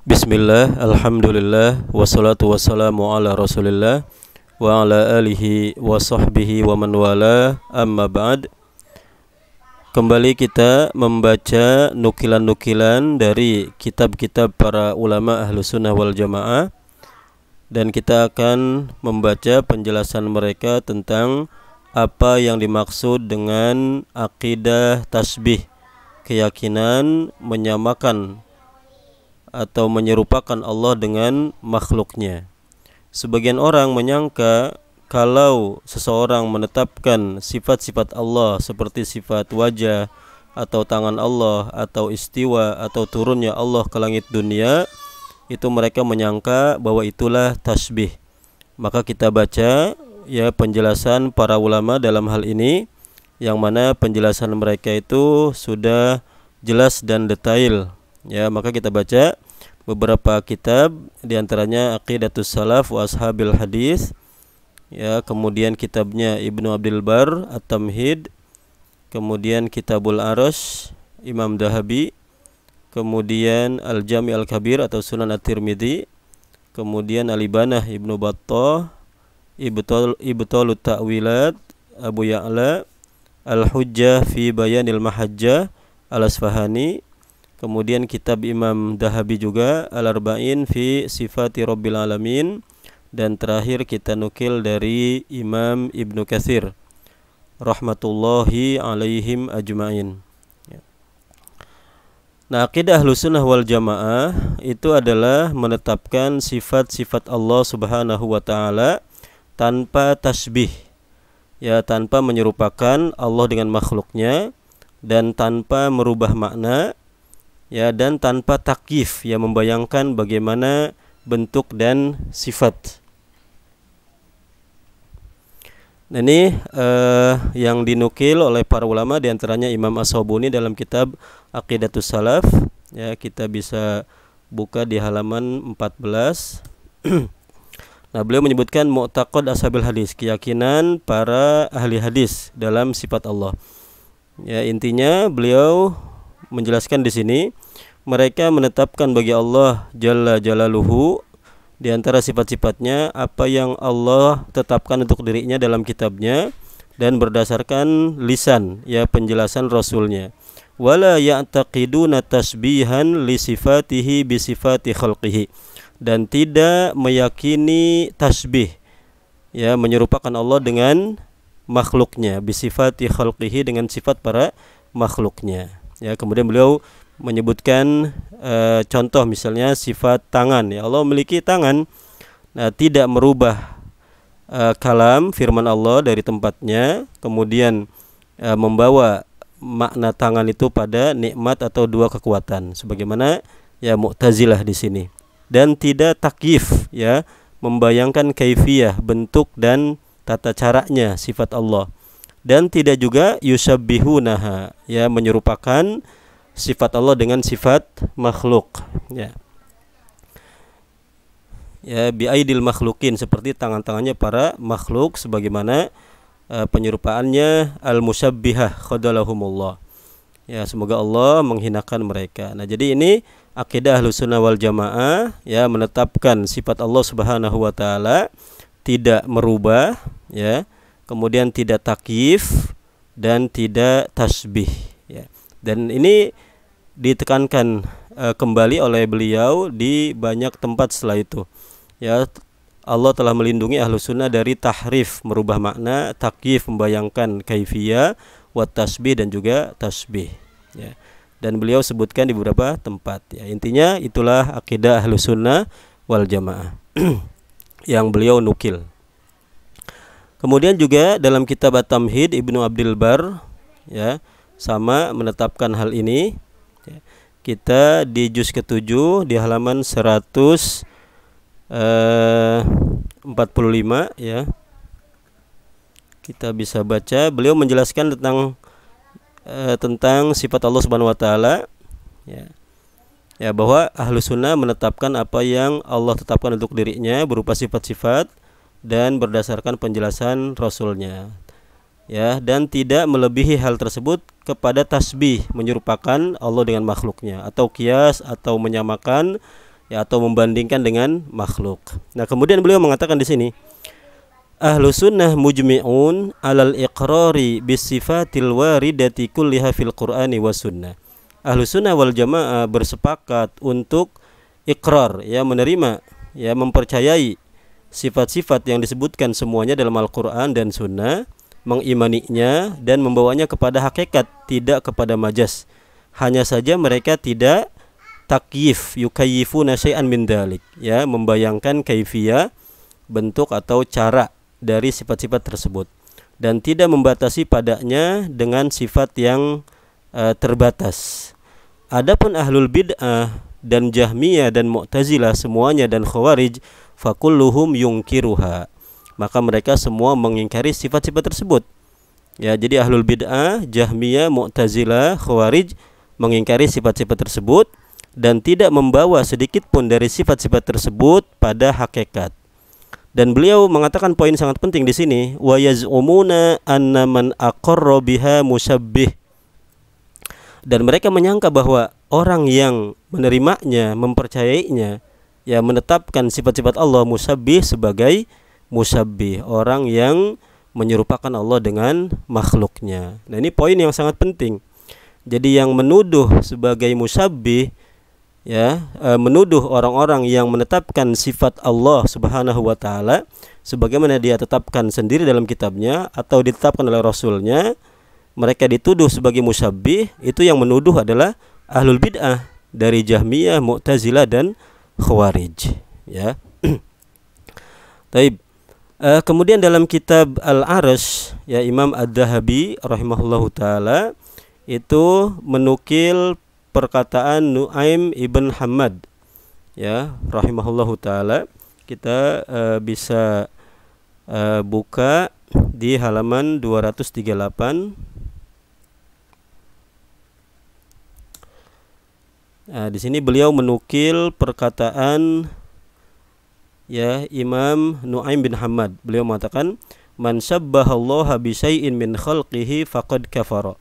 Bismillah, alhamdulillah, wassalatu wassalamu ala rasulillah wa ala alihi wa sahbihi wa man wala, amma ba'd. Kembali kita membaca nukilan-nukilan dari kitab-kitab para ulama ahlu sunnah wal jamaah, dan kita akan membaca penjelasan mereka tentang apa yang dimaksud dengan akidah tasbih, keyakinan menyamakan atau menyerupakan Allah dengan makhluknya. Sebagian orang menyangka kalau seseorang menetapkan sifat-sifat Allah seperti sifat wajah atau tangan Allah atau istiwa atau turunnya Allah ke langit dunia, itu mereka menyangka bahwa itulah tasbih. Maka kita baca ya penjelasan para ulama dalam hal ini, yang mana penjelasan mereka itu sudah jelas dan detail. Ya, maka kita baca beberapa kitab, diantaranya Aqidatus Salaf wa Ashabil Hadis, ya, kemudian kitabnya Ibnu Abdul Bar At-Tamhid, kemudian Kitabul Arash Imam Dahabi, kemudian Al-Jami' Al-Kabir atau Sunan At-Tirmidzi, kemudian Al-Ibanah Ibnu Battah, Ibtalut Ta'wilat Abu Ya'la, Al-Hujjah fi Bayanil Mahajjah Al-Asfahani, kemudian kitab Imam Dahabi juga Al-Arba'in fi Sifati Rabbil Alamin, dan terakhir kita nukil dari Imam Ibnu Katsir rahmatullahi alaihim ajma'in. Nah, akidah Ahlussunnah wal Jamaah itu adalah menetapkan sifat-sifat Allah Subhanahu wa taala tanpa tasbih, ya, tanpa menyerupakan Allah dengan makhluknya, dan tanpa merubah makna, ya, dan tanpa takyif, ya, membayangkan bagaimana bentuk dan sifat. Nah, ini yang dinukil oleh para ulama, diantaranya Imam As-Sabuni dalam kitab Aqidatus Salaf, ya, kita bisa buka di halaman 14. Nah, beliau menyebutkan mu'taqad ashabil hadis, keyakinan para ahli hadis dalam sifat Allah. Ya, intinya beliau menjelaskan di sini, mereka menetapkan bagi Allah Jalla Jalaluhu di antara sifat-sifatnya apa yang Allah tetapkan untuk dirinya dalam kitabnya dan berdasarkan lisan, ya, penjelasan Rasulnya. Wala ya'taqiduna tasbihan li sifatihi bi sifati khalqihi, dan tidak meyakini tasbih, ya, menyerupakan Allah dengan makhluknya, bi sifati khalqihi, dengan sifat para makhluknya. Ya, kemudian beliau menyebutkan contoh, misalnya sifat tangan, ya, Allah memiliki tangan. Nah, tidak merubah kalam firman Allah dari tempatnya, kemudian membawa makna tangan itu pada nikmat atau dua kekuatan, sebagaimana, ya, Mu'tazilah di sini. Dan tidak takyif, ya, membayangkan kaifiyah, bentuk dan tata caranya sifat Allah. Dan tidak juga yusabbihunaha, ya, menyerupakan sifat Allah dengan sifat makhluk, ya, ya, biaidil makhlukin, seperti tangan-tangannya para makhluk, sebagaimana penyerupaannya al-musabbihah khadalahumullah, ya, semoga Allah menghinakan mereka. Nah, jadi ini akidah Ahlussunnah wal Jamaah, ya, menetapkan sifat Allah Subhanahu wa taala tidak merubah, ya, kemudian tidak takyif dan tidak tasbih, ya. Dan ini ditekankan kembali oleh beliau di banyak tempat setelah itu, ya. Allah telah melindungi Ahlussunnah dari tahrif, merubah makna, takyif, membayangkan kaifiyah, wa tasbih, dan juga tasbih, ya. Dan beliau sebutkan di beberapa tempat, ya. Intinya itulah akidah Ahlussunnah wal Jamaah yang beliau nukil. Kemudian juga dalam kitab At-Tamhid Ibnu Abdul Bar, ya, sama menetapkan hal ini, ya. Kita di juz ke-7 di halaman 145, ya, kita bisa baca beliau menjelaskan tentang sifat Allah Subhanahu wa taala, ya, ya, bahwa Ahlussunnah menetapkan apa yang Allah tetapkan untuk dirinya berupa sifat-sifat dan berdasarkan penjelasan Rasulnya, ya, dan tidak melebihi hal tersebut kepada tasbih, menyerupakan Allah dengan makhluknya, atau qiyas, atau menyamakan, ya, atau membandingkan dengan makhluk. Nah, kemudian beliau mengatakan di sini, Ahlu sunnah mujmi'un alal iqrari bisifatil waridati kulliha fil Qur'ani was sunnah. Ahlu sunnah wal jamaah bersepakat untuk ikrar, ya, menerima, ya, mempercayai sifat-sifat yang disebutkan semuanya dalam Al-Quran dan Sunnah, mengimaninya dan membawanya kepada hakikat, tidak kepada majas. Hanya saja mereka tidak takyif, yukayyifuna syai'an min dalik, ya, membayangkan kaifiyah, bentuk atau cara dari sifat-sifat tersebut, dan tidak membatasi padanya dengan sifat yang terbatas. Adapun ahlul bid'ah dan Jahmiyah dan Mu'tazilah semuanya dan Khawarij, fakulluhum yungkiruha, maka mereka semua mengingkari sifat-sifat tersebut. Ya, jadi ahlul bid'ah, Jahmiyah, Mu'tazilah, Khawarij mengingkari sifat-sifat tersebut dan tidak membawa sedikit pun dari sifat-sifat tersebut pada hakikat. Dan beliau mengatakan poin sangat penting di sini, wa yaz'umuna anna man aqarra biha musyabbih. Dan mereka menyangka bahwa orang yang menerimanya, mempercayainya, ya, menetapkan sifat-sifat Allah musyabbih sebagai musyabbih, orang yang menyerupakan Allah dengan makhluknya. Nah, ini poin yang sangat penting. Jadi yang menuduh sebagai musyabbih, ya, menuduh orang-orang yang menetapkan sifat Allah Subhanahu wa taala sebagaimana dia tetapkan sendiri dalam kitabnya atau ditetapkan oleh rasulnya, mereka dituduh sebagai musyabbih. Itu yang menuduh adalah ahlul bid'ah dari Jahmiyah, Mu'tazilah dan Khawarij, ya. Taib. Kemudian dalam kitab Al-Arsh, ya, Imam Ad-Dhahabi rahimahullahu taala itu menukil perkataan Nu'aim ibn Hammad, ya, rahimahullahu taala. Kita bisa buka di halaman 238. Di sini beliau menukil perkataan, ya, Imam Nu'aim bin Hammad. Beliau mengatakan, man syabbahallaha bi syai'in min khalqihi faqad kafara.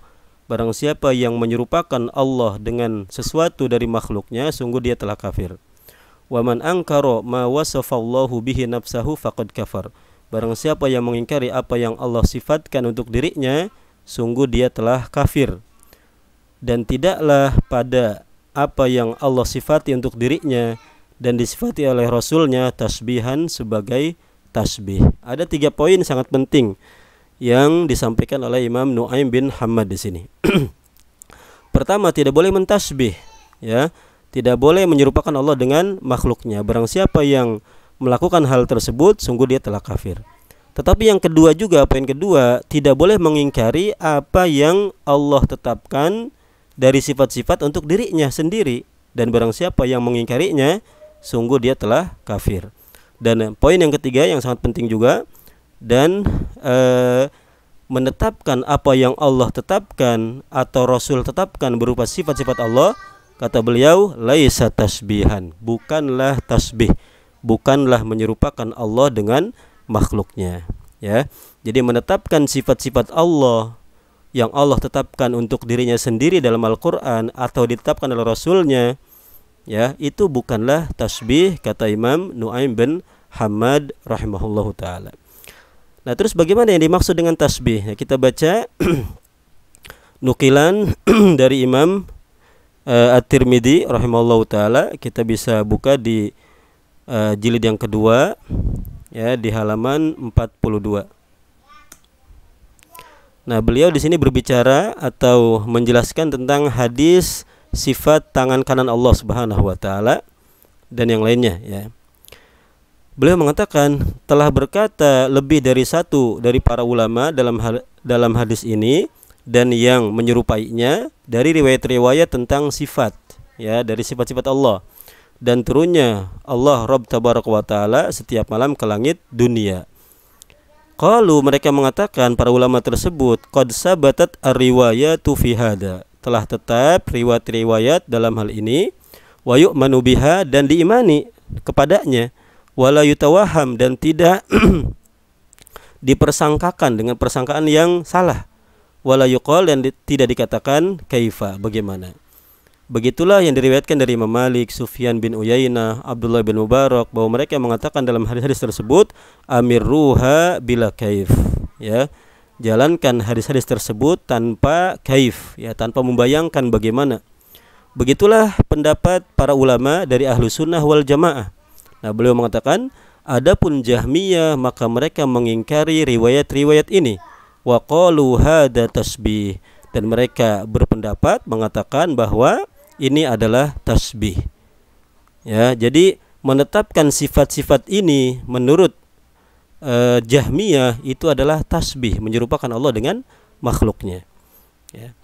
Barang siapa yang menyerupakan Allah dengan sesuatu dari makhluknya, sungguh dia telah kafir. Wa man ankara ma wasafallahu bihi nafsahu faqad kafar. Barang siapa yang mengingkari apa yang Allah sifatkan untuk dirinya, sungguh dia telah kafir. Dan tidaklah pada apa yang Allah sifati untuk dirinya dan disifati oleh Rasulnya tasbihan sebagai tasbih. Ada 3 poin sangat penting yang disampaikan oleh Imam Nu'aim bin Hammad di sini. Pertama, tidak boleh mentasbih, ya, tidak boleh menyerupakan Allah dengan makhluknya. Barang siapa yang melakukan hal tersebut, sungguh dia telah kafir. Tetapi yang kedua juga, poin kedua, tidak boleh mengingkari apa yang Allah tetapkan dari sifat-sifat untuk dirinya sendiri. Dan barang siapa yang mengingkarinya, sungguh dia telah kafir. Dan poin yang ketiga yang sangat penting juga, dan menetapkan apa yang Allah tetapkan atau Rasul tetapkan berupa sifat-sifat Allah, kata beliau, laisa tasbihan, bukanlah tasbih, bukanlah menyerupakan Allah dengan makhluknya, ya. Jadi menetapkan sifat-sifat Allah yang Allah tetapkan untuk dirinya sendiri dalam Al-Quran atau ditetapkan oleh Rasulnya, ya, itu bukanlah tasbih, kata Imam Nu'aim bin Hammad rahimahullahu ta'ala. Nah, terus bagaimana yang dimaksud dengan tasbih? Ya, kita baca nukilan dari Imam At-Tirmidzi rahimahullahu ta'ala. Kita bisa buka di jilid yang kedua, ya, di halaman 42. Nah, beliau di sini berbicara atau menjelaskan tentang hadis sifat tangan kanan Allah Subhanahu wa taala dan yang lainnya, ya. Beliau mengatakan telah berkata lebih dari satu dari para ulama dalam hadis ini dan yang menyerupainya dari riwayat-riwayat tentang sifat, ya, dari sifat-sifat Allah dan turunnya Allah Rabb Tabaraka wa taala setiap malam ke langit dunia. Qalu, mereka mengatakan para ulama tersebut, qad sabatat ar-riwayatu fi hada, telah tetap riwayat-riwayat dalam hal ini, wa yu'manu biha, dan diimani kepadanya, wala yutawaham, dan tidak dipersangkakan dengan persangkaan yang salah, wala yuqal, dan tidak dikatakan kaifa, bagaimana. Begitulah yang diriwayatkan dari Imam Malik, Sufyan bin Uyainah, Abdullah bin Mubarak, bahwa mereka mengatakan dalam hadis-hadis tersebut, amirruha bila kaif, ya, jalankan hadis-hadis tersebut tanpa kaif, ya, tanpa membayangkan bagaimana. Begitulah pendapat para ulama dari ahlu sunnah wal jamaah. Nah, beliau mengatakan, adapun Jahmiyah maka mereka mengingkari riwayat-riwayat ini. Wa qalu hada tasbih, dan mereka berpendapat mengatakan bahwa ini adalah tasbih. Ya, jadi menetapkan sifat-sifat ini menurut Jahmiyah itu adalah tasbih, menyerupakan Allah dengan makhluknya. Ya.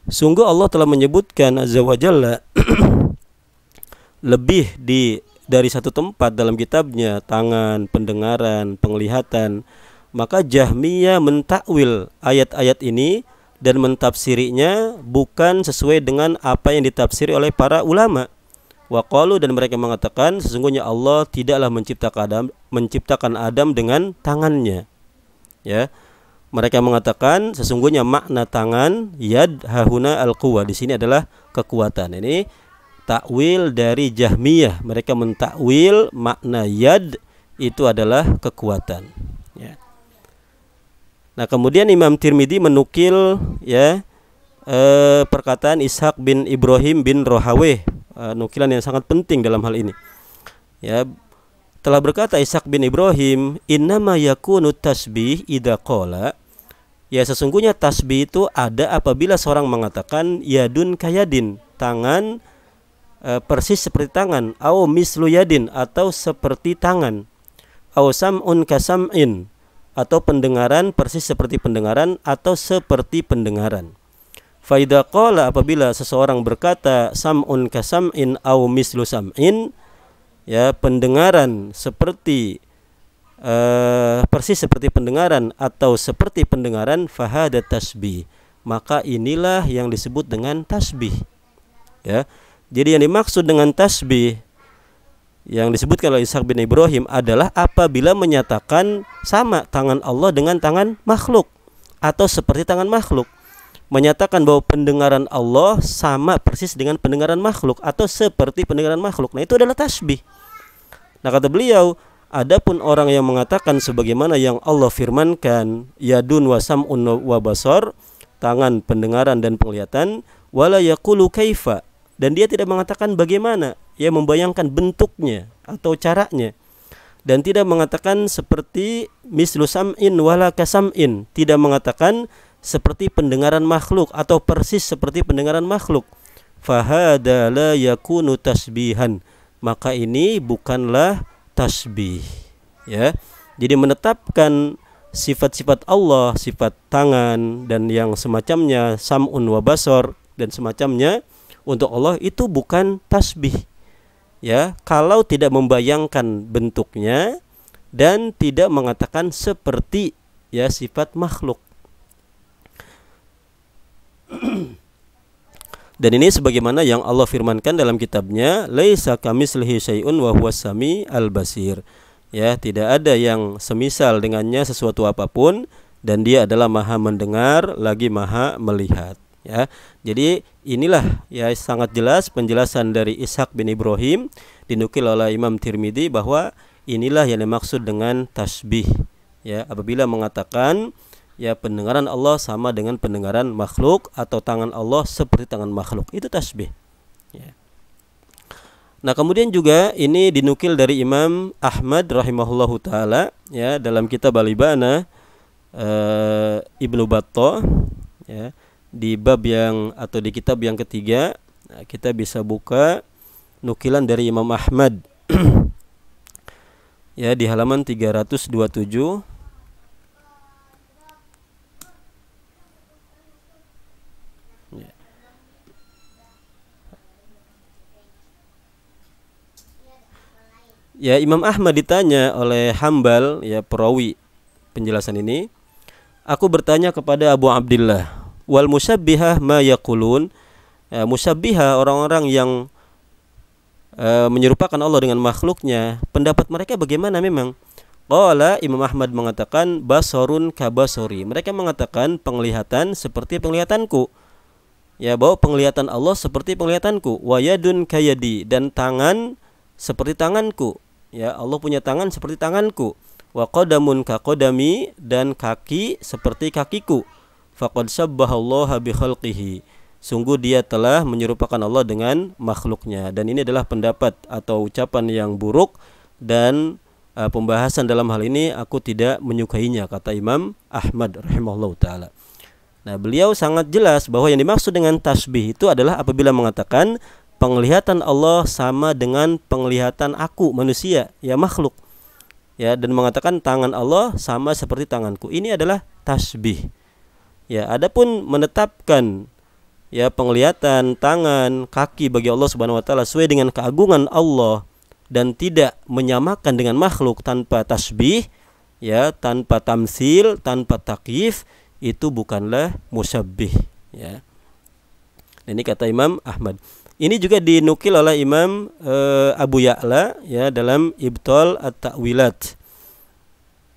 Sungguh Allah telah menyebutkan azza wa jalla lebih dari satu tempat dalam kitabnya, tangan, pendengaran, penglihatan. Maka Jahmiyah mentakwil ayat-ayat ini dan mentafsirinya bukan sesuai dengan apa yang ditafsiri oleh para ulama. Wa qalu, dan mereka mengatakan sesungguhnya Allah tidaklah menciptakan Adam dengan tangannya. Ya. Mereka mengatakan sesungguhnya makna tangan yad hahuna al-quwa, di sini adalah kekuatan. Ini takwil dari Jahmiyah. Mereka mentakwil makna yad itu adalah kekuatan. Ya. Nah, kemudian Imam Tirmidzi menukil, ya, perkataan Ishaq bin Ibrahim bin Rohaweh, nukilan yang sangat penting dalam hal ini. Ya, telah berkata Ishaq bin Ibrahim, innama yakunu tasbih idza qala, ya, sesungguhnya tasbih itu ada apabila seorang mengatakan yadun kayadin, tangan persis seperti tangan, au mislu yadin, atau seperti tangan, au sam'un kasam'in, atau pendengaran persis seperti pendengaran, atau seperti pendengaran. Fa idza qala, apabila seseorang berkata sam'un kasam'in au mislu sam'in, ya, pendengaran seperti persis seperti pendengaran atau seperti pendengaran, fahada tasbih, maka inilah yang disebut dengan tasbih. Ya. Jadi yang dimaksud dengan tasbih yang disebutkan oleh Ishaq bin Ibrahim adalah apabila menyatakan sama tangan Allah dengan tangan makhluk atau seperti tangan makhluk, menyatakan bahwa pendengaran Allah sama persis dengan pendengaran makhluk atau seperti pendengaran makhluk. Nah, itu adalah tasbih. Nah, kata beliau, adapun orang yang mengatakan sebagaimana yang Allah firmankan, yadun wa sam'un wa basar, tangan, pendengaran dan penglihatan, wala yaqulu kaifa, dan dia tidak mengatakan bagaimana, ya, membayangkan bentuknya atau caranya, dan tidak mengatakan seperti mislu sam'in wala kasam'in, tidak mengatakan seperti pendengaran makhluk atau persis seperti pendengaran makhluk, fahada la yakunu tasbihan, maka ini bukanlah tasbih. Ya, jadi menetapkan sifat-sifat Allah, sifat tangan dan yang semacamnya, sam'un wa basar dan semacamnya untuk Allah, itu bukan tasbih. Ya, kalau tidak membayangkan bentuknya dan tidak mengatakan seperti, ya, sifat makhluk. Dan ini sebagaimana yang Allah firmankan dalam kitabnya, laisa kamitslihi syai'un wa huwas sami'al basir. Ya, tidak ada yang semisal dengannya sesuatu apapun, dan dia adalah maha mendengar lagi maha melihat. Ya, jadi inilah, ya, sangat jelas penjelasan dari Ishaq bin Ibrahim dinukil oleh Imam Tirmidzi bahwa inilah yang dimaksud dengan tasbih. Ya, apabila mengatakan, ya, pendengaran Allah sama dengan pendengaran makhluk atau tangan Allah seperti tangan makhluk, itu tasbih. Ya. Nah, kemudian juga ini dinukil dari Imam Ahmad rahimahullahu taala, ya, dalam kitab Al-Ibana, Ibnu Battah, ya, di bab yang atau di kitab yang ketiga. Nah, kita bisa buka nukilan dari Imam Ahmad ya, di halaman 327. Ya, Imam Ahmad ditanya oleh Hambal, ya, perawi penjelasan ini, aku bertanya kepada Abu Abdillah, wal musyabbihah ma yaqulun, ya, musyabbihah, orang-orang yang menyerupakan Allah dengan makhluknya, pendapat mereka bagaimana memang? Qala, Imam Ahmad mengatakan basarun kabasori, mereka mengatakan penglihatan seperti penglihatanku. Ya, bahwa penglihatan Allah seperti penglihatanku. Wa yadun kayadi, dan tangan seperti tanganku. Ya, Allah punya tangan seperti tanganku. Wa qadamun ka qadami, dan kaki seperti kakiku. Faqad sabbahallaha bi khalqihi. Sungguh dia telah menyerupakan Allah dengan makhluknya. Dan ini adalah pendapat atau ucapan yang buruk, dan pembahasan dalam hal ini aku tidak menyukainya, kata Imam Ahmad rahimahullah ta'ala. Nah, beliau sangat jelas bahwa yang dimaksud dengan tasbih itu adalah apabila mengatakan penglihatan Allah sama dengan penglihatan aku manusia, ya makhluk. Ya, dan mengatakan tangan Allah sama seperti tanganku. Ini adalah tasbih. Ya, adapun menetapkan ya penglihatan tangan, kaki bagi Allah Subhanahu wa taala sesuai dengan keagungan Allah dan tidak menyamakan dengan makhluk tanpa tasbih, ya, tanpa tamsil, tanpa takyif, itu bukanlah musyabbih, ya. Ini kata Imam Ahmad. Ini juga dinukil oleh Imam Abu Ya'la, ya, dalam Ibtal At-Ta'wilat.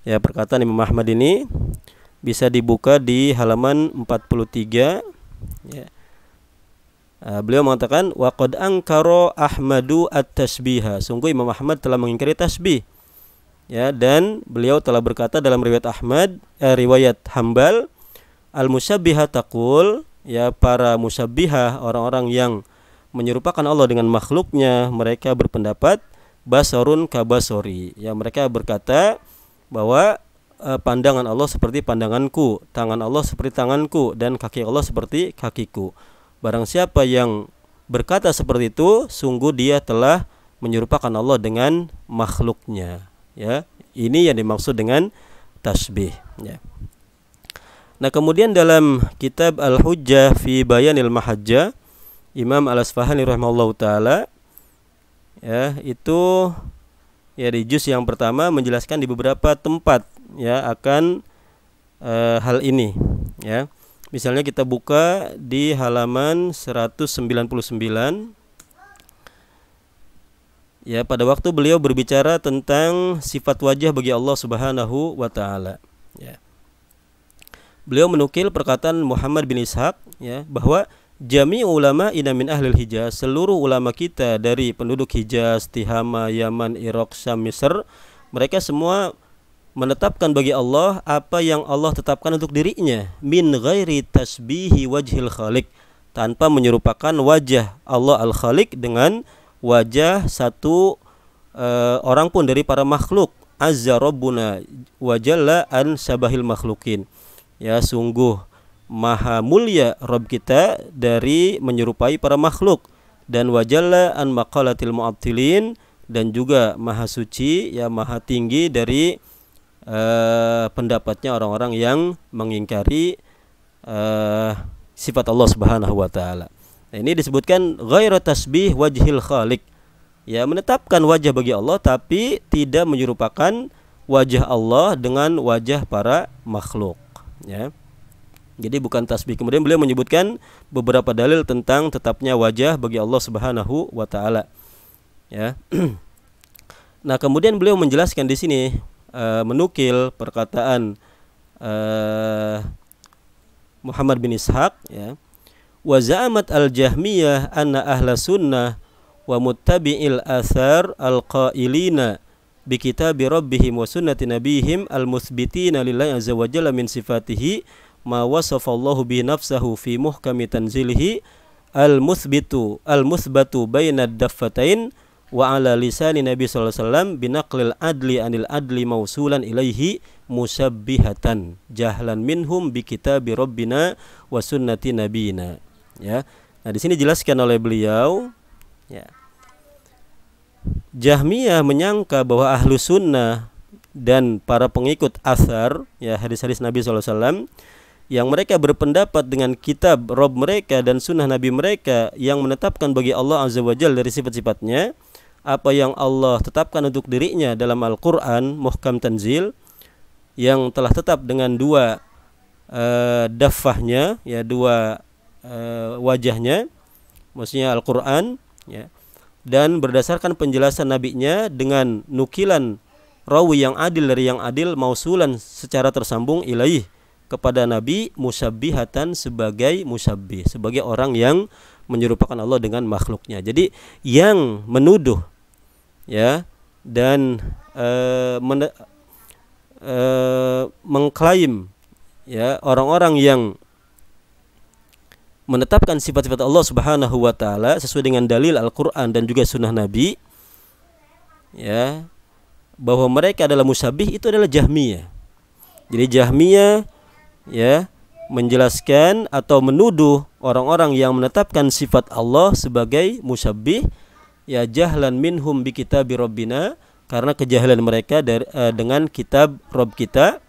Ya, perkataan Imam Ahmad ini bisa dibuka di halaman 43, ya. Beliau mengatakan wa qad ankara Ahmadu at-tasbiha. Sungguh Imam Ahmad telah mengingkari tasbih. Ya, dan beliau telah berkata dalam riwayat Ahmad, riwayat Hambal, al-musyabbiha taqul, ya, para musyabbiha, orang-orang yang menyerupakan Allah dengan makhluknya, mereka berpendapat basarun kabasori. Ya, mereka berkata bahwa pandangan Allah seperti pandanganku, tangan Allah seperti tanganku, dan kaki Allah seperti kakiku. Barang siapa yang berkata seperti itu, sungguh dia telah menyerupakan Allah dengan makhluknya. Ya, ini yang dimaksud dengan tasbih. Ya. Nah, kemudian dalam kitab Al-Hujjah fi Bayanil Mahajjah, Imam Al-Asfahani rahimahullahu taala, ya, itu ya di juz yang pertama menjelaskan di beberapa tempat, ya, akan hal ini, ya. Misalnya kita buka di halaman 199. Ya, pada waktu beliau berbicara tentang sifat wajah bagi Allah Subhanahu wa taala, ya. Beliau menukil perkataan Muhammad bin Ishaq, ya, bahwa jami ulama ina min ahlil Hijaz, seluruh ulama kita dari penduduk Hijaz, Tihama, Yaman, Irak, Syam, Misr, mereka semua menetapkan bagi Allah apa yang Allah tetapkan untuk dirinya, min ghairi tasbihi wajhil khaliq, tanpa menyerupakan wajah Allah al-Khaliq dengan wajah satu orang pun dari para makhluk. Azza rabbuna wa jalla an sabahil makhlukin. Ya, sungguh maha mulia Rabb kita dari menyerupai para makhluk, dan wajalla an maqalatil mu'attilin, dan juga maha suci, ya, maha tinggi dari pendapatnya orang-orang yang mengingkari sifat Allah Subhanahu wa taala. Nah, ini disebutkan ghairu tasbih wajhil khaliq. Ya, menetapkan wajah bagi Allah tapi tidak menyerupakan wajah Allah dengan wajah para makhluk, ya. Jadi bukan tasbih. Kemudian beliau menyebutkan beberapa dalil tentang tetapnya wajah bagi Allah Subhanahu wa taala, ya. Nah, kemudian beliau menjelaskan di sini, menukil perkataan Muhammad bin Ishaq, ya. Wa za'amat al-Jahmiyah anna ahla sunnah wa muttabi'il athar al-qailina bi kitabi rabbihim wa sunnati nabihim al-muthbitina lillahi azza wa jalla min sifatihi ma wasafa Allahu bi nafsahu fi muhkami tanzilihi al-muthbatu baina ad-daffatain wa ala lisani Nabi sallallahu alaihi wasallam binaqlil adli anil adli mausulan ilaihi musabbihatan jahlan minhum bi kitabi rabbina wa sunnati nabiyina, ya. Nah, di sini dijelaskan oleh beliau, ya, Jahmiyah menyangka bahwa ahlu sunnah dan para pengikut athar, ya, hadis-hadis Nabi sallallahu alaihi wasallam, yang mereka berpendapat dengan kitab Rabb mereka dan sunnah Nabi mereka yang menetapkan bagi Allah azza wa jalla dari sifat-sifatnya apa yang Allah tetapkan untuk dirinya dalam Al-Quran muhkam tanzil, yang telah tetap dengan dua daffahnya, ya, dua wajahnya, maksudnya Al-Quran, ya, dan berdasarkan penjelasan nabinya dengan nukilan rawi yang adil dari yang adil mausulan secara tersambung ilaih kepada Nabi musabbihatan sebagai musabbih, sebagai orang yang menyerupakan Allah dengan makhluknya. Jadi yang menuduh ya dan mengklaim ya orang-orang yang menetapkan sifat-sifat Allah Subhanahu wa taala sesuai dengan dalil Al-Qur'an dan juga sunnah Nabi ya, bahwa mereka adalah musabbih, itu adalah Jahmiyah. Jadi Jahmiyah ya menjelaskan atau menuduh orang-orang yang menetapkan sifat Allah sebagai musabbih ya jahlan minhum bi kitabi rabbina, karena kejahilan mereka dengan kitab Rabb kita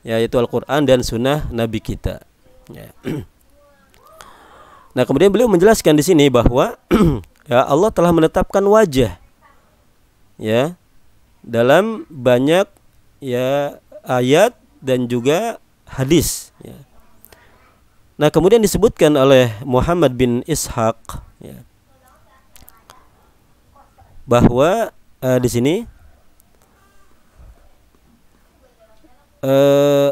yaitu Al-Qur'an dan sunnah Nabi kita ya. Nah, kemudian beliau menjelaskan di sini bahwa ya Allah telah menetapkan wajah ya dalam banyak ya ayat dan juga hadis ya. Nah, kemudian disebutkan oleh Muhammad bin Ishaq ya, bahwa di sini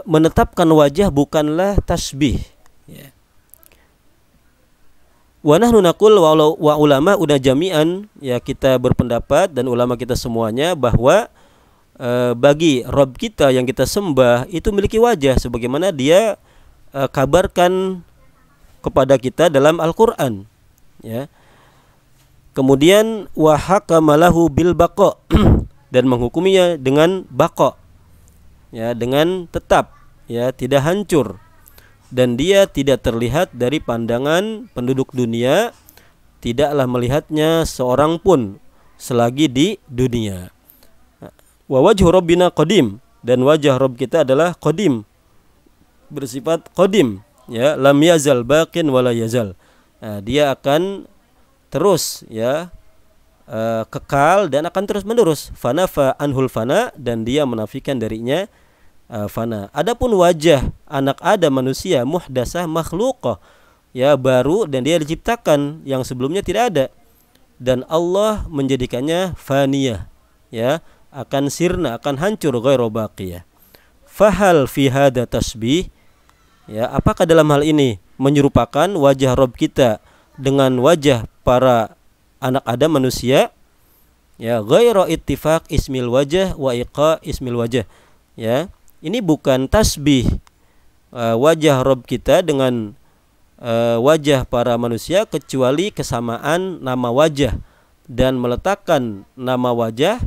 menetapkan wajah bukanlah tasbih ya. Wa nahnu naqul wa ulama udah jami'an ya, kita berpendapat dan ulama kita semuanya bahwa bagi Rabb kita yang kita sembah itu memiliki wajah sebagaimana dia kabarkan kepada kita dalam Al-Qur'an ya. Kemudian wa hakamalahu bil baqa dan menghukuminya dengan baqa ya, dengan tetap ya, tidak hancur, dan dia tidak terlihat dari pandangan penduduk dunia, tidaklah melihatnya seorang pun selagi di dunia. Wa wajhu rabbina qadim, dan wajah Rabb kita adalah qadim, bersifat qadim ya, lam yazal baqin wala yazal. Nah, dia akan terus ya kekal dan akan terus menerus. Fanafa anhul fana, dan dia menafikan darinya fana. Adapun wajah anak Adam manusia muhdasah makhluqah ya, baru, dan dia diciptakan yang sebelumnya tidak ada, dan Allah menjadikannya faniyah ya, akan sirna, akan hancur, ghairu baqiyah. Fahal fi hada tasbih ya, apakah dalam hal ini menyerupakan wajah Rabb kita dengan wajah para anak Adam manusia ya, ghairu ittifaq ismil wajah wa iqa ismil wajah ya. Ini bukan tasbih wajah Rabb kita dengan wajah para manusia, kecuali kesamaan nama wajah dan meletakkan nama wajah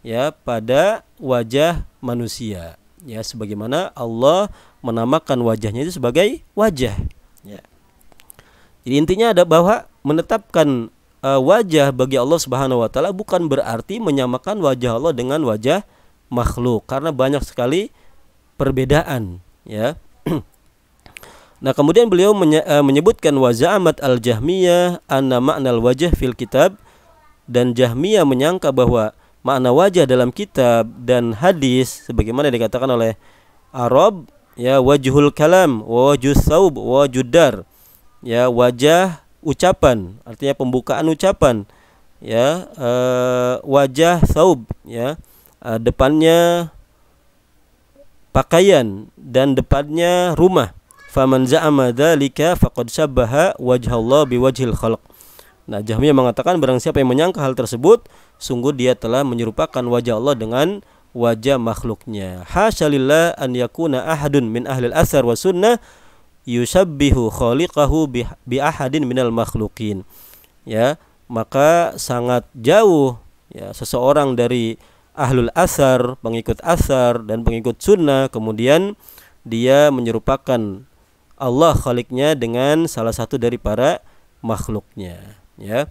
ya pada wajah manusia ya, sebagaimana Allah menamakan wajahnya itu sebagai wajah ya. Jadi intinya ada bahwa menetapkan wajah bagi Allah Subhanahu wa taala bukan berarti menyamakan wajah Allah dengan wajah makhluk, karena banyak sekali perbedaan ya. Nah, kemudian beliau menyebutkan wa za'amat al-Jahmiyah anna ma'nal wajh fil kitab, dan Jahmiyah menyangka bahwa makna wajah dalam kitab dan hadis sebagaimana dikatakan oleh Arab ya, wajhul kalam wa wajhus saub wa wajudar ya, wajah ucapan artinya pembukaan ucapan ya, wajah saub ya, depannya pakaian dan depannya rumah. Faman za'ama dzalika faqad syabbaha wajhallah biwajhil khalq. Nah, Jahmiyah mengatakan barang siapa yang menyangka hal tersebut, sungguh dia telah menyerupakan wajah Allah dengan wajah makhluknya. Hasyalillah an yakuna ahadun min ahlil athar wa sunnah yusabbihu khaliqahu bi ahadin minal makhluqin. Ya, maka sangat jauh ya seseorang dari ahlul asar, pengikut asar dan pengikut sunnah, kemudian dia menyerupakan Allah khaliknya dengan salah satu dari para makhluknya ya.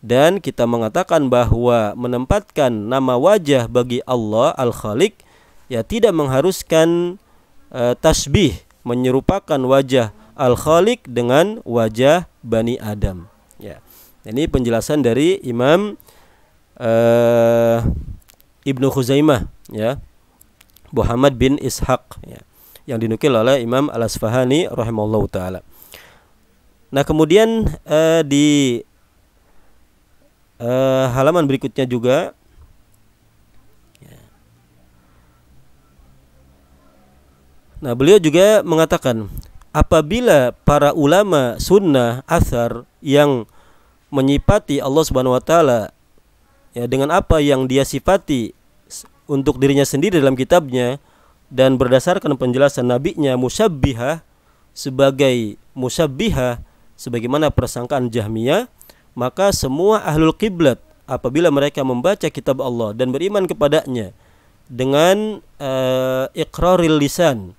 Dan kita mengatakan bahwa menempatkan nama wajah bagi Allah al-Khaliq ya tidak mengharuskan tasbih, menyerupakan wajah al-Khaliq dengan wajah Bani Adam ya. Ini penjelasan dari Imam Ibnu Khuzaimah ya, Muhammad bin Ishaq ya, yang dinukil oleh Imam Al-Asfahani rahimahullahu taala. Nah, kemudian di halaman berikutnya juga ya, Nah, beliau juga mengatakan apabila para ulama sunnah athar yang menyifati Allah Subhanahu wa taala ya dengan apa yang dia sifati untuk dirinya sendiri dalam kitabnya dan berdasarkan penjelasan nabinya musyabbihah sebagai musyabbihah sebagaimana persangkaan Jahmiyah, maka semua ahlul qiblat apabila mereka membaca kitab Allah dan beriman kepadanya dengan iqraril lisan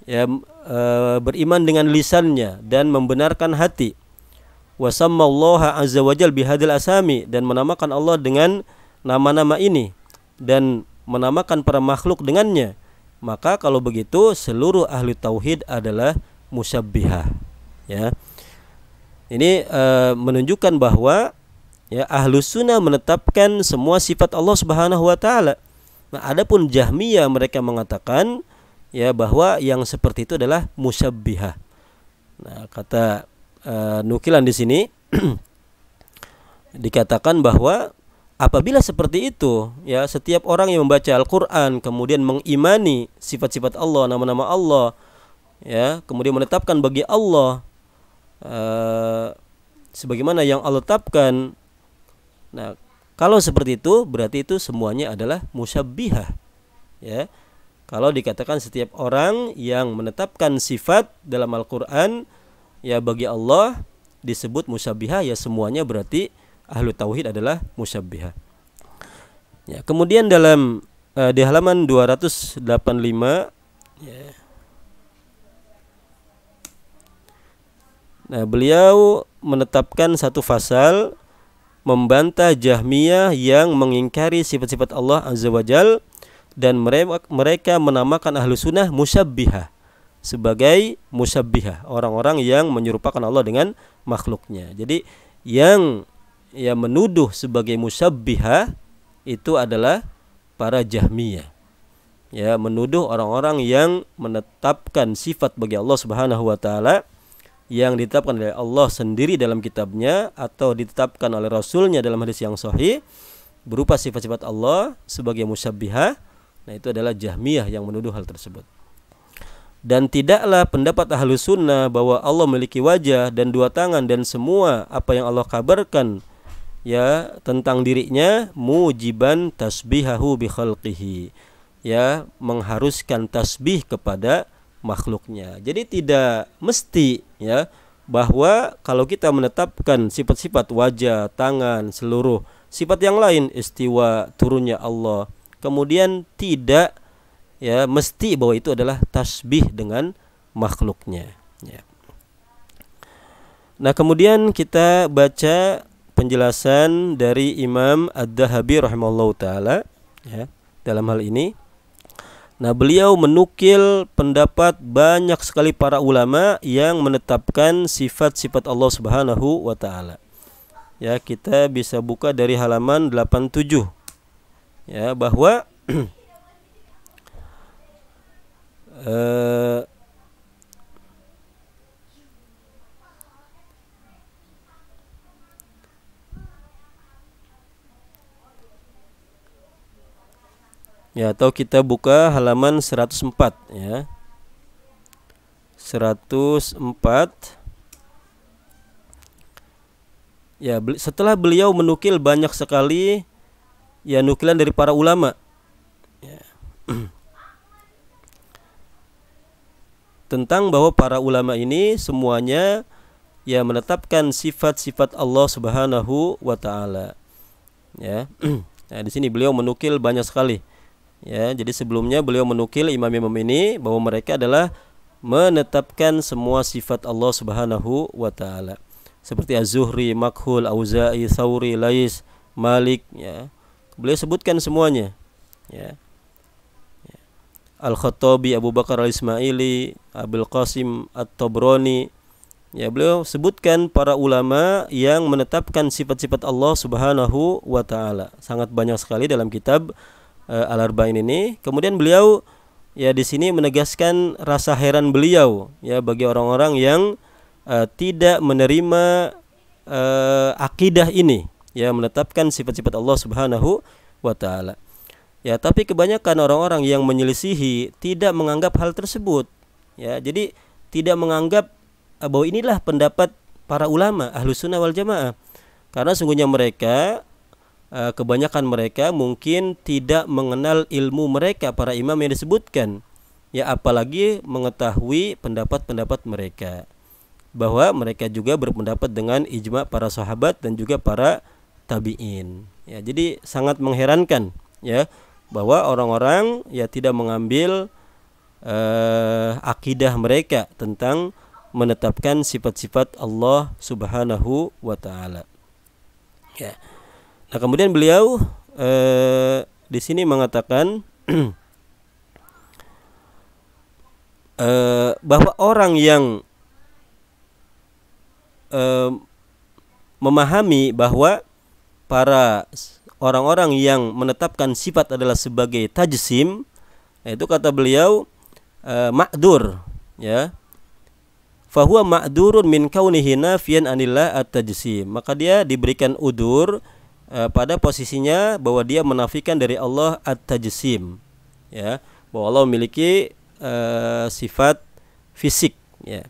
ya, beriman dengan lisannya dan membenarkan hati, wasammallaha azza wajal bihadil asami, dan menamakan Allah dengan nama-nama ini dan menamakan para makhluk dengannya, maka kalau begitu seluruh ahli tauhid adalah musyabbihah ya. Ini menunjukkan bahwa ya ahlus sunnah menetapkan semua sifat Allah Subhanahu wa taala. Nah, adapun Jahmiyah mereka mengatakan ya bahwa yang seperti itu adalah musyabbihah. Nah, kata nukilan di sini dikatakan bahwa apabila seperti itu ya, setiap orang yang membaca Al-Qur'an kemudian mengimani sifat-sifat Allah, nama-nama Allah ya, kemudian menetapkan bagi Allah sebagaimana yang Allah tetapkan. Nah, kalau seperti itu berarti itu semuanya adalah musyabbihah ya. Kalau dikatakan setiap orang yang menetapkan sifat dalam Al-Qur'an ya bagi Allah disebut musyabbihah, ya semuanya berarti ahlu tauhid adalah musyabbihah. Ya, kemudian dalam di halaman 285 ya. Nah, beliau menetapkan satu fasal membantah Jahmiyah yang mengingkari sifat-sifat Allah Azza wa Jal, dan mereka menamakan ahlu sunnah musyabbihah sebagai musyabbihah, orang-orang yang menyerupakan Allah dengan makhluknya. Jadi yang menuduh sebagai musyabbihah itu adalah para Jahmiyah ya, menuduh orang-orang yang menetapkan sifat bagi Allah Subhanahu wa taala yang ditetapkan oleh Allah sendiri dalam kitabnya atau ditetapkan oleh Rasulnya dalam hadis yang sahih berupa sifat-sifat Allah sebagai musyabbihah. Nah, itu adalah Jahmiyah yang menuduh hal tersebut. Dan tidaklah pendapat ahlus sunnah bahwa Allah memiliki wajah dan dua tangan dan semua apa yang Allah kabarkan ya tentang dirinya mujiban tasbihahu bi khalqihi, ya mengharuskan tasbih kepada makhluknya. Jadi tidak mesti ya bahwa kalau kita menetapkan sifat-sifat wajah, tangan, seluruh sifat yang lain, istiwa, turunnya Allah, kemudian tidak ya mesti bahwa itu adalah tasbih dengan makhluknya ya. Nah, kemudian kita baca penjelasan dari Imam Ad-Dhahabi rahimahullahu taala ya dalam hal ini. Nah, beliau menukil pendapat banyak sekali para ulama yang menetapkan sifat-sifat Allah Subhanahu wa taala. Ya, kita bisa buka dari halaman 87. Ya, bahwa ya, atau kita buka halaman 104 ya. 104. Ya, setelah beliau menukil banyak sekali ya nukilan dari para ulama ya, tentang bahwa para ulama ini semuanya ya menetapkan sifat-sifat Allah Subhanahu wa taala. Ya. Nah, di sini beliau menukil banyak sekali. Ya, jadi sebelumnya beliau menukil imam-imam ini bahwa mereka adalah menetapkan semua sifat Allah Subhanahu wa taala. Seperti Az-Zuhri, Makhul, Auza'i, Thawri, Lais, Malik ya. Beliau sebutkan semuanya. Ya. Al-Khattabi, Abu Bakar Al-Ismaili, Abul Qasim At-Tabrani. Ya, beliau sebutkan para ulama yang menetapkan sifat-sifat Allah Subhanahu wa taala. Sangat banyak sekali dalam kitab Al-Arba'in ini. Kemudian beliau ya di sini menegaskan rasa heran beliau ya bagi orang-orang yang tidak menerima akidah ini ya menetapkan sifat-sifat Allah Subhanahu wa taala. Ya, tapi kebanyakan orang-orang yang menyelisihi tidak menganggap hal tersebut. Ya, jadi tidak menganggap bahwa inilah pendapat para ulama Ahlus Sunnah wal Jamaah. Karena sungguhnya mereka, kebanyakan mereka mungkin tidak mengenal ilmu mereka para imam yang disebutkan. Ya, apalagi mengetahui pendapat-pendapat mereka. Bahwa mereka juga berpendapat dengan ijma para sahabat dan juga para tabi'in. Ya, jadi sangat mengherankan, ya, bahwa orang-orang ya tidak mengambil akidah mereka tentang menetapkan sifat-sifat Allah Subhanahu wa taala. Ya. Nah, kemudian beliau di sini mengatakan bahwa orang yang memahami bahwa para orang-orang yang menetapkan sifat adalah sebagai tajsim, itu kata beliau ma'dur, ya. Fahuwa ma'durun min kaunihi nafiyan anillah at-tajsim. Maka dia diberikan udur pada posisinya bahwa dia menafikan dari Allah at-tajsim, ya, bahwa Allah memiliki sifat fisik, ya.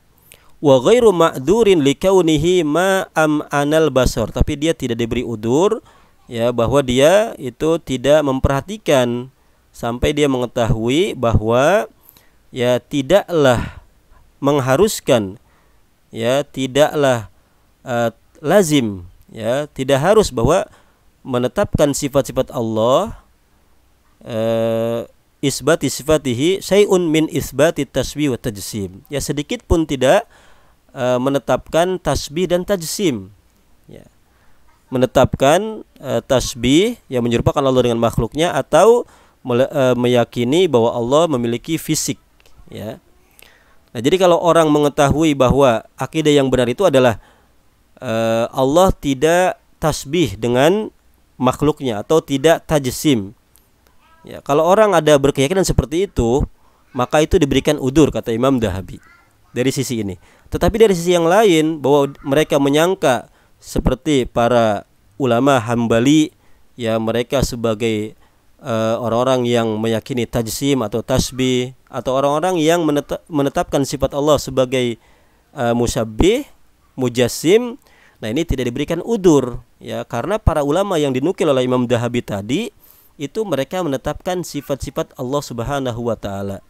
Wa ghairu ma'durin li kaunihi ma anal basar. Tapi dia tidak diberi udur, ya, bahwa dia itu tidak memperhatikan sampai dia mengetahui bahwa ya tidaklah mengharuskan, ya, tidaklah lazim, ya, tidak harus bahwa menetapkan sifat-sifat Allah isbati sifatihi syai'un min isbati tasbih wa tajsim. Ya, sedikit pun tidak menetapkan tasbih dan tajsim, ya. Menetapkan tasbih yang menyerupakan Allah dengan makhluknya atau meyakini bahwa Allah memiliki fisik, ya. Nah, jadi kalau orang mengetahui bahwa akidah yang benar itu adalah Allah tidak tasbih dengan makhluknya atau tidak tajsim, ya, kalau orang ada berkeyakinan seperti itu, maka itu diberikan udur, kata Imam Dahabi, dari sisi ini. Tetapi dari sisi yang lain, bahwa mereka menyangka seperti para ulama Hambali, ya, mereka sebagai orang-orang yang meyakini tajsim atau tasbih, atau orang-orang yang menetapkan sifat Allah sebagai musyabbih, mujassim. Nah, ini tidak diberikan udur, ya, karena para ulama yang dinukil oleh Imam Dahabi tadi itu mereka menetapkan sifat-sifat Allah Subhanahu wa taala,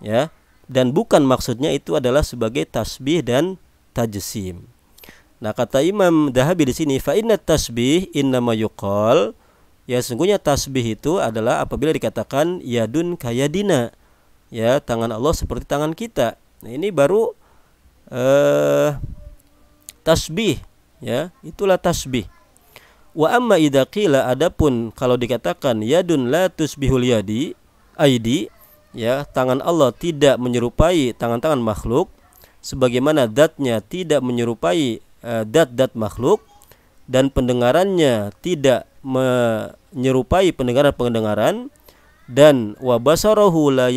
ya, dan bukan maksudnya itu adalah sebagai tasbih dan tajsim. Nah, kata Imam Dahabi di sini, fa inna tasbih innama yuqal, ya, sungguhnya tasbih itu adalah apabila dikatakan yadun kayadina, ya, tangan Allah seperti tangan kita. Nah, ini baru tasbih, ya, itulah tasbih. Wa amma idza qila, adapun kalau dikatakan yadun la tusbihul yadi aidi, ya, tangan Allah tidak menyerupai tangan-tangan makhluk sebagaimana zatnya tidak menyerupai zat-zat makhluk, dan pendengarannya tidak menyerupai pendengaran-pendengaran, dan wa basarahu la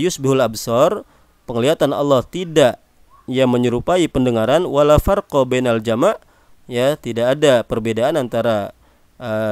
yusbihul absar, penglihatan Allah tidak yang menyerupai pendengaran, wala farqa bainal jama', ya, tidak ada perbedaan antara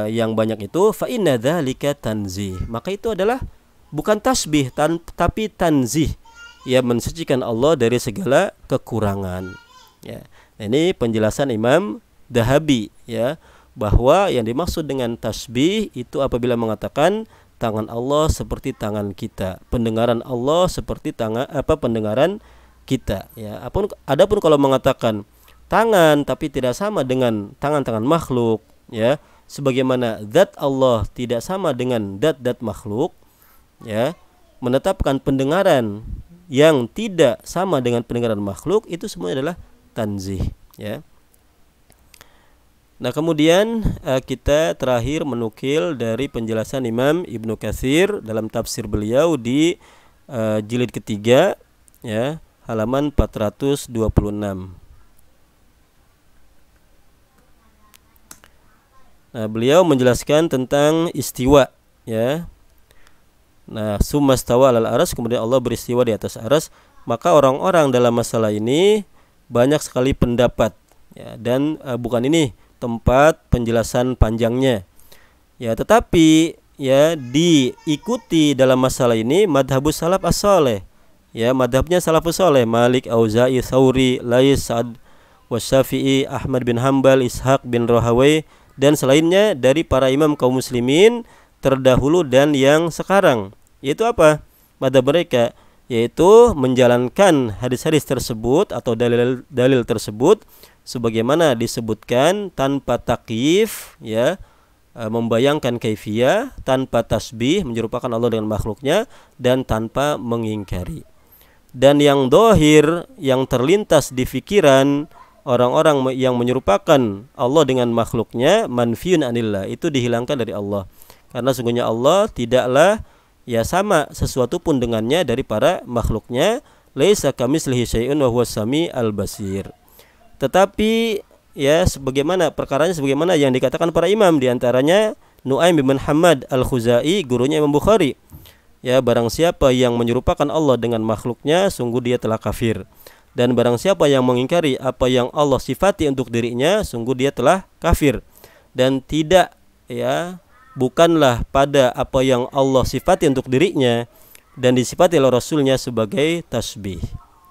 yang banyak itu, fa inna dzalika tanzih, maka itu adalah bukan tasbih tapi tanzih, ya, mensucikan Allah dari segala kekurangan, ya. Nah, ini penjelasan Imam Dahabi, ya, bahwa yang dimaksud dengan tasbih itu apabila mengatakan tangan Allah seperti tangan kita, pendengaran Allah seperti pendengaran kita, ya. Adapun kalau mengatakan tangan tapi tidak sama dengan tangan-tangan makhluk, ya, sebagaimana zat Allah tidak sama dengan zat-zat makhluk, ya, menetapkan pendengaran yang tidak sama dengan pendengaran makhluk, itu semua adalah tanzih, ya. Nah, kemudian kita terakhir menukil dari penjelasan Imam Ibnu Katsir dalam tafsir beliau di jilid ketiga, ya, halaman 426. Nah, beliau menjelaskan tentang istiwa, ya. Nah, summa stawa alal aras, kemudian Allah beristiwa di atas aras. Maka orang-orang dalam masalah ini banyak sekali pendapat, ya, dan bukan ini tempat penjelasan panjangnya, ya, tetapi ya diikuti dalam masalah ini madhabus salaf as-saleh, ya madhabnya salafus saleh, Malik, Auza'i, Tsauri, Lais, Sa'ad Wasyafi'i, Ahmad bin Hambal, Ishaq bin Rahawai, dan selainnya dari para imam kaum muslimin terdahulu dan yang sekarang. Yaitu apa? Madhab mereka yaitu menjalankan hadis-hadis tersebut atau dalil-dalil tersebut sebagaimana disebutkan tanpa takyif, ya, membayangkan kaifiyah, tanpa tasbih menyerupakan Allah dengan makhluknya, dan tanpa mengingkari. Dan yang dohir, yang terlintas di pikiran orang-orang yang menyerupakan Allah dengan makhluknya, manfiyun anillah, itu dihilangkan dari Allah. Karena sungguhnya Allah tidaklah ya sama sesuatu pun dengannya dari para makhluknya. Laisa kamitslihi syai'un wa huwas sami'al basir. Tetapi ya sebagaimana perkaranya sebagaimana yang dikatakan para imam, diantaranya Nu'aim bin Muhammad al-Khuzai, gurunya Imam Bukhari. Ya, barang siapa yang menyerupakan Allah dengan makhluknya, sungguh dia telah kafir. Dan barang siapa yang mengingkari apa yang Allah sifati untuk dirinya, sungguh dia telah kafir. Dan tidak, ya, bukanlah pada apa yang Allah sifati untuk dirinya dan disifati oleh Rasulnya sebagai tasbih.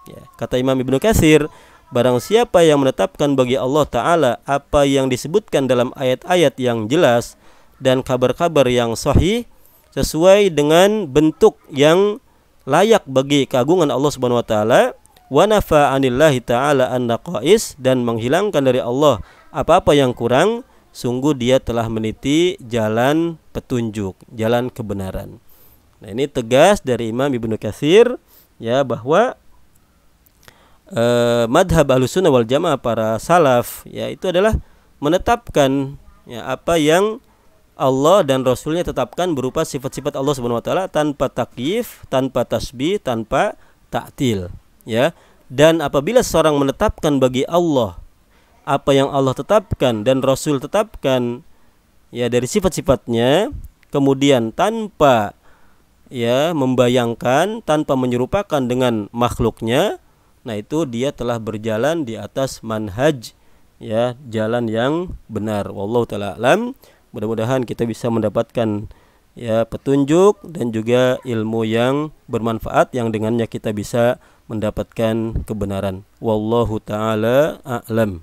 Ya, kata Imam Ibnu Katsir, barang siapa yang menetapkan bagi Allah Ta'ala apa yang disebutkan dalam ayat-ayat yang jelas dan kabar-kabar yang sahih sesuai dengan bentuk yang layak bagi keagungan Allah Subhanahu wa taala, wa nafa 'anillahi ta'ala an-naqais, dan menghilangkan dari Allah apa-apa yang kurang, sungguh dia telah meniti jalan petunjuk, jalan kebenaran. Nah, ini tegas dari Imam Ibnu Katsir, ya, bahwa madhab Ahlussunnah wal Jamaah para salaf, ya, itu adalah menetapkan, ya, apa yang Allah dan Rasulnya tetapkan berupa sifat-sifat Allah Subhanahu wa taala tanpa takyif, tanpa tasbih, tanpa ta'til, ya. Dan apabila seorang menetapkan bagi Allah apa yang Allah tetapkan dan Rasul tetapkan, ya, dari sifat-sifatnya, kemudian tanpa, ya, membayangkan, tanpa menyerupakan dengan makhluknya, nah itu dia telah berjalan di atas manhaj, ya, jalan yang benar. Wallahu taala alam. Mudah-mudahan kita bisa mendapatkan, ya, petunjuk dan juga ilmu yang bermanfaat yang dengannya kita bisa mendapatkan kebenaran. Wallahu taala a'lam.